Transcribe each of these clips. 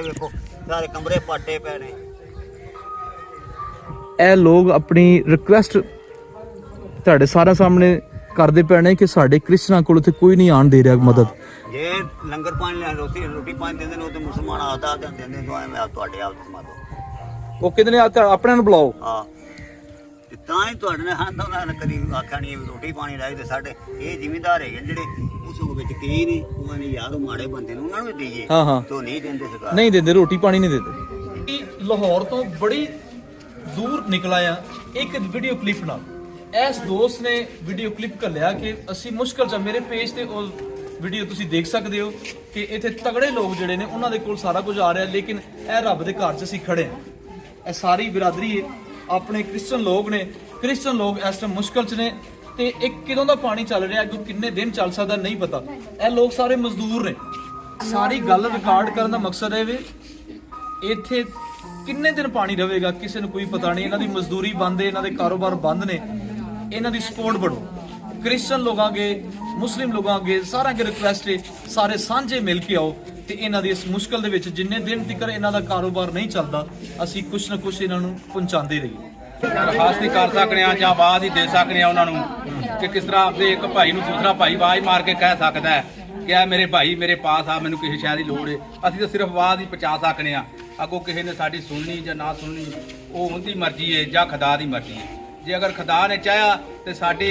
ਵੇਖੋ ਸਾਰੇ ਕਮਰੇ ਪਾਟੇ ਪਏ ਨੇ। ਇਹ ਲੋਕ ਆਪਣੀ ਰਿਕੁਐਸਟ ਤੁਹਾਡੇ ਸਾਰਿਆਂ ਸਾਹਮਣੇ ਕਰਦੇ ਪਏ ਨੇ ਕਿ ਸਾਡੇ ਕ੍ਰਿਸਚਨਾਂ ਕੋਲ ਇੱਥੇ ਕੋਈ ਨਹੀਂ ਆਣ ਦੇ ਰਿਹਾ ਮਦਦ। ਜੇ ਲੰਗਰ ਪਾਣੀ ਲੈ ਰੋਟੀ ਪਾਣੀ ਦਿੰਦੇ ਨੇ ਉਹ ਤੇ ਮੁਸਲਮਾਨ ਆਦਾ ਦਿੰਦੇ ਨੇ, ਮੈਂ ਤੁਹਾਡੇ ਆਪ ਸਮਾਦੋ ਉਹ ਕਹਿੰਦੇ ਨੇ ਆਪਣਿਆਂ ਨੂੰ ਬੁਲਾਓ। ਹਾਂ ਤੇ ਤਾਂ ਹੀ ਤੁਹਾਡੇ ਨੇ ਹਾਂ ਤਾਂ ਉਹਨਾਂ ਨੇ ਕਦੀ ਆਖਿਆ ਨਹੀਂ ਰੋਟੀ ਪਾਣੀ ਲਾਈ। ਤੇ ਸਾਡੇ ਇਹ ਜ਼ਿਮੀਂਦਾਰ ਹੈਗੇ ਜਿਹੜੇ ਉਸ ਵਿੱਚ ਕੀ ਨਹੀਂ ਉਹਨਾਂ ਨੇ ਯਾਰ ਮਾੜੇ ਬੰਦੇ ਨੂੰ ਉਹਨਾਂ ਨੂੰ ਦੇਈਏ ਤੋਂ ਨਹੀਂ ਦਿੰਦੇ ਸਰਕਾਰ, ਨਹੀਂ ਦਿੰਦੇ, ਰੋਟੀ ਪਾਣੀ ਨਹੀਂ ਦਿੰਦੇ। ਲਾਹੌਰ ਤੋਂ ਬੜੀ ਦੂਰ ਨਿਕਲ ਆਇਆ ਇੱਕ ਵੀਡੀਓ ਕਲਿੱਪ ਨਾਲ। ਇਸ ਦੋਸਤ ਨੇ ਵੀਡੀਓ ਕਲਿੱਪ ਘੱਲਿਆ ਕਿ ਅਸੀਂ ਮੁਸ਼ਕਲ ਚ, ਮੇਰੇ ਪੇਜ ਤੇ ਉਹ ਵੀਡੀਓ ਤੁਸੀਂ ਦੇਖ ਸਕਦੇ ਹੋ ਕਿ ਇੱਥੇ ਤਗੜੇ ਲੋਕ ਜਿਹੜੇ ਨੇ ਉਹਨਾਂ ਦੇ ਕੋਲ ਸਾਰਾ ਕੁਝ ਆ ਰਿਹਾ, ਲੇਕਿਨ ਇਹ ਰੱਬ ਦੇ ਘਰ 'ਚ ਅਸੀਂ ਖੜੇ ਹਾਂ। ਇਹ ਸਾਰੀ ਬਰਾਦਰੀ ਹੈ, ਆਪਣੇ ਕ੍ਰਿਸਚਨ ਲੋਕ ਨੇ। ਕ੍ਰਿਸਚਨ ਲੋਕ ਇਸ ਟਾਈਮ ਮੁਸ਼ਕਲ 'ਚ ਨੇ ਤੇ ਇੱਕ ਕਿਦੋਂ ਦਾ ਪਾਣੀ ਚੱਲ ਰਿਹਾ, ਅੱਗੋਂ ਕਿੰਨੇ ਦਿਨ ਚੱਲ ਸਕਦਾ ਨਹੀਂ ਪਤਾ। ਇਹ ਲੋਕ ਸਾਰੇ ਮਜ਼ਦੂਰ ਨੇ। ਸਾਰੀ ਗੱਲ ਰਿਕਾਰਡ ਕਰਨ ਦਾ ਮਕਸਦ ਇਹ ਵੇ ਇੱਥੇ ਕਿੰਨੇ ਦਿਨ ਪਾਣੀ ਰਹੇਗਾ ਕਿਸੇ ਨੂੰ ਕੋਈ ਪਤਾ ਨਹੀਂ। ਇਹਨਾਂ ਦੀ ਮਜ਼ਦੂਰੀ ਬੰਦ ਹੈ, ਇਹਨਾਂ ਦੇ ਕਾਰੋਬਾਰ ਬੰਦ ਨੇ। ਇਹਨਾਂ ਦੀ ਸਪੋਰਟ ਬਣੋ। ਕ੍ਰਿਸਚਨ ਲੋਕਾਂ ਅੱਗੇ, ਮੁਸਲਿਮ ਲੋਕਾਂ ਅੱਗੇ ਸਾਰਿਆਂ ਅੱਗੇ ਰਿਕੁਐਸਟ ਹੈ, ਸਾਰੇ ਸਾਂਝੇ ਮਿਲ ਕੇ ਆਓ ਤੇ ਇਹਨਾਂ ਦੀ ਇਸ ਮੁਸ਼ਕਲ ਦੇ ਵਿੱਚ ਜਿੰਨੇ ਦਿਨ ਤੱਕ ਇਹਨਾਂ ਦਾ ਕਾਰੋਬਾਰ ਨਹੀਂ ਚੱਲਦਾ ਅਸੀਂ ਕੁਛ ਨਾ ਕੁਛ ਇਹਨਾਂ ਨੂੰ ਪਹੁੰਚਾਉਂਦੇ ਰਹੀਏ। ਦਰਖਾਸਤ ਹੀ ਕਰ ਸਕਦੇ ਆ ਜਾਂ ਆਵਾਜ਼ ਹੀ ਦੇ ਸਕਦੇ ਆ ਉਹਨਾਂ ਨੂੰ ਕਿ ਕਿਸ ਤਰ੍ਹਾਂ ਆਪਦੇ ਇੱਕ ਭਾਈ ਨੂੰ ਦੂਸਰਾ ਭਾਈ ਆਵਾਜ਼ ਮਾਰ ਕੇ ਕਹਿ ਸਕਦਾ ਹੈ ਕਿ ਇਹ ਮੇਰੇ ਭਾਈ ਮੇਰੇ ਪਾਸ ਆ, ਮੈਨੂੰ ਕਿਸੇ ਸ਼ੈ ਦੀ ਲੋੜ ਹੈ। ਅਸੀਂ ਤਾਂ ਸਿਰਫ ਆਵਾਜ਼ ਹੀ ਪਹੁੰਚਾ ਸਕਦੇ ਆ। ਅੱਗੋਂ ਕਿਸੇ ਨੇ ਸਾਡੀ ਸੁਣਨੀ ਜਾਂ ਨਾ ਸੁਣਨੀ ਉਹ ਉਹਦੀ ਮਰਜ਼ੀ ਹੈ ਜਾਂ ਖੁਦਾ ਦੀ ਮਰਜ਼ੀ ਹੈ। ਜੇ ਅਗਰ ਖੁਦਾ ਨੇ ਚਾਹਿਆ ਤੇ ਸਾਡੇ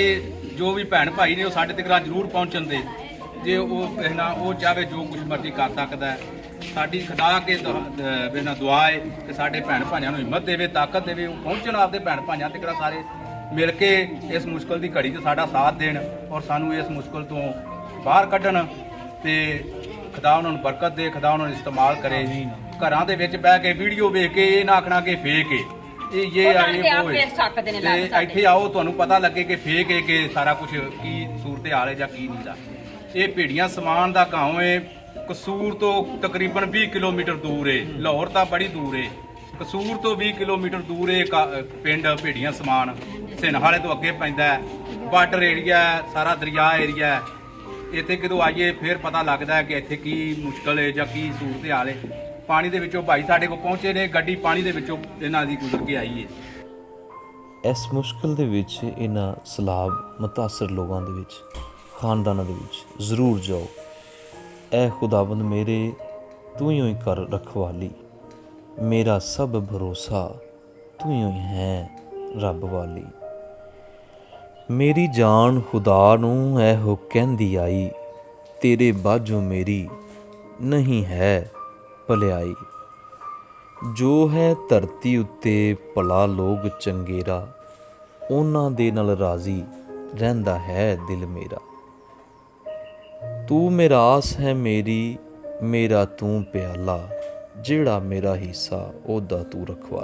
ਜੋ ਵੀ ਭੈਣ ਭਾਈ ਨੇ ਉਹ ਸਾਡੇ ਤੱਕ ਜ਼ਰੂਰ ਪਹੁੰਚਣ ਦੇ। ਜੇ ਉਹ ਕਹਿਣਾ ਉਹ ਚਾਹੇ ਜੋ ਕੁਝ ਮਰਜ਼ੀ ਕਰ ਸਕਦਾ ਹੈ। ਸਾਡੀ ਖੁਦਾ ਕੇ ਬਿਨਾਂ ਦੁਆ ਹੈ ਕਿ ਸਾਡੇ ਭੈਣ ਭਾਈਆਂ ਨੂੰ ਹਿੰਮਤ ਦੇਵੇ, ਤਾਕਤ ਦੇਵੇ, ਉਹ ਪਹੁੰਚਣ ਆਪਦੇ ਭੈਣ ਭਾਈਆਂ ਤੱਕ ਸਾਰੇ ਮਿਲ ਕੇ ਇਸ ਮੁਸ਼ਕਲ ਦੀ ਘੜੀ 'ਚ ਸਾਡਾ ਸਾਥ ਦੇਣ ਔਰ ਸਾਨੂੰ ਇਸ ਮੁਸ਼ਕਲ ਤੋਂ ਬਾਹਰ ਕੱਢਣ ਤੇ ਖੁਦਾ ਉਹਨਾਂ ਨੂੰ ਬਰਕਤ ਦੇ, ਖੁਦਾ ਉਹਨਾਂ ਨੂੰ ਇਸਤੇਮਾਲ ਕਰੇ। ਘਰਾਂ ਦੇ ਵਿੱਚ ਬਹਿ ਕੇ ਵੀਡੀਓ ਵੇਖ ਕੇ ਇਹ ਨਾ ਆਖਣਾ ਕਿ ਫੇਕ ਹੈ, ਇਹ ਤੇ ਇੱਥੇ ਆਓ ਤੁਹਾਨੂੰ ਪਤਾ ਲੱਗੇ ਕਿ ਫੇਕ ਹੈ ਕਿ ਸਾਰਾ ਕੁਝ ਕੀ ਸੂਰਤ ਹਾਲ ਹੈ ਜਾਂ ਕੀ ਨਹੀਂ ਦਾ। ਇਹ ਭੇੜੀਆਂ ਸਮਾਨ ਦਾ ਗਾਉਂ ਹੈ। ਕਸੂਰ ਤੋਂ ਤਕਰੀਬਨ 20 ਕਿਲੋਮੀਟਰ ਦੂਰ ਹੈ। ਲਾਹੌਰ ਤਾਂ ਬੜੀ ਦੂਰ ਹੈ। ਕਸੂਰ ਤੋਂ 20 ਕਿਲੋਮੀਟਰ ਦੂਰ ਹੈ ਪਿੰਡ ਭੇੜੀਆਂ ਸਮਾਨ। ਸਿਨਹਾਲੇ ਤੋਂ ਅੱਗੇ ਪੈਂਦਾ ਹੈ, ਬਾਰਡਰ ਏਰੀਆ, ਸਾਰਾ ਦਰਿਆ ਏਰੀਆ। ਇੱਥੇ ਕਿਦੋਂ ਆਈਏ ਫਿਰ ਪਤਾ ਲੱਗਦਾ ਹੈ ਕਿ ਇੱਥੇ ਕੀ ਮੁਸ਼ਕਲ ਹੈ ਜਾਂ ਕੀ ਸੂਰਤ ਹਾਲ ਹੈ। ਪਾਣੀ ਦੇ ਵਿੱਚੋਂ ਭਾਈ ਸਾਡੇ ਕੋਲ ਪਹੁੰਚੇ ਨੇ, ਗੱਡੀ ਪਾਣੀ ਦੇ ਵਿੱਚੋਂ ਇਹਨਾਂ ਦੀ ਗੁਜ਼ਰ ਕੇ ਆਈ ਹੈ। ਇਸ ਮੁਸ਼ਕਲ ਦੇ ਵਿੱਚ ਇਹਨਾਂ ਸਲਾਬ ਮੁਤਾਸਰ ਲੋਕਾਂ ਦੇ ਵਿੱਚ, ਖਾਨਦਾਨਾਂ ਦੇ ਵਿੱਚ ਜ਼ਰੂਰ ਜਾਓ। ਐ ਖੁਦਾਵੰਦ ਮੇਰੇ, ਤੂੰ ਹੀ ਕਰ ਰਖਵਾਲੀ, ਮੇਰਾ ਸਭ ਭਰੋਸਾ ਤੂੰ ਹੀ ਹੈ ਰੱਬ ਵਾਲੀ। ਮੇਰੀ ਜਾਨ ਖੁਦਾ ਨੂੰ ਇਹੋ ਕਹਿੰਦੀ ਆਈ, ਤੇਰੇ ਬਾਝੋਂ ਮੇਰੀ ਨਹੀਂ ਹੈ ਭਲਾਈ। ਜੋ ਹੈ ਧਰਤੀ ਉੱਤੇ ਭਲਾ ਲੋਕ ਚੰਗੇਰਾ, ਉਹਨਾਂ ਦੇ ਨਾਲ ਰਾਜ਼ੀ ਰਹਿੰਦਾ ਹੈ ਦਿਲ ਮੇਰਾ। ਤੂੰ ਮਿਰਾਸ ਹੈ ਮੇਰੀ, ਮੇਰਾ ਤੂੰ ਪਿਆਲਾ, ਜਿਹੜਾ ਮੇਰਾ ਹਿੱਸਾ ਉਹਦਾ ਤੂੰ ਰਖਵਾ।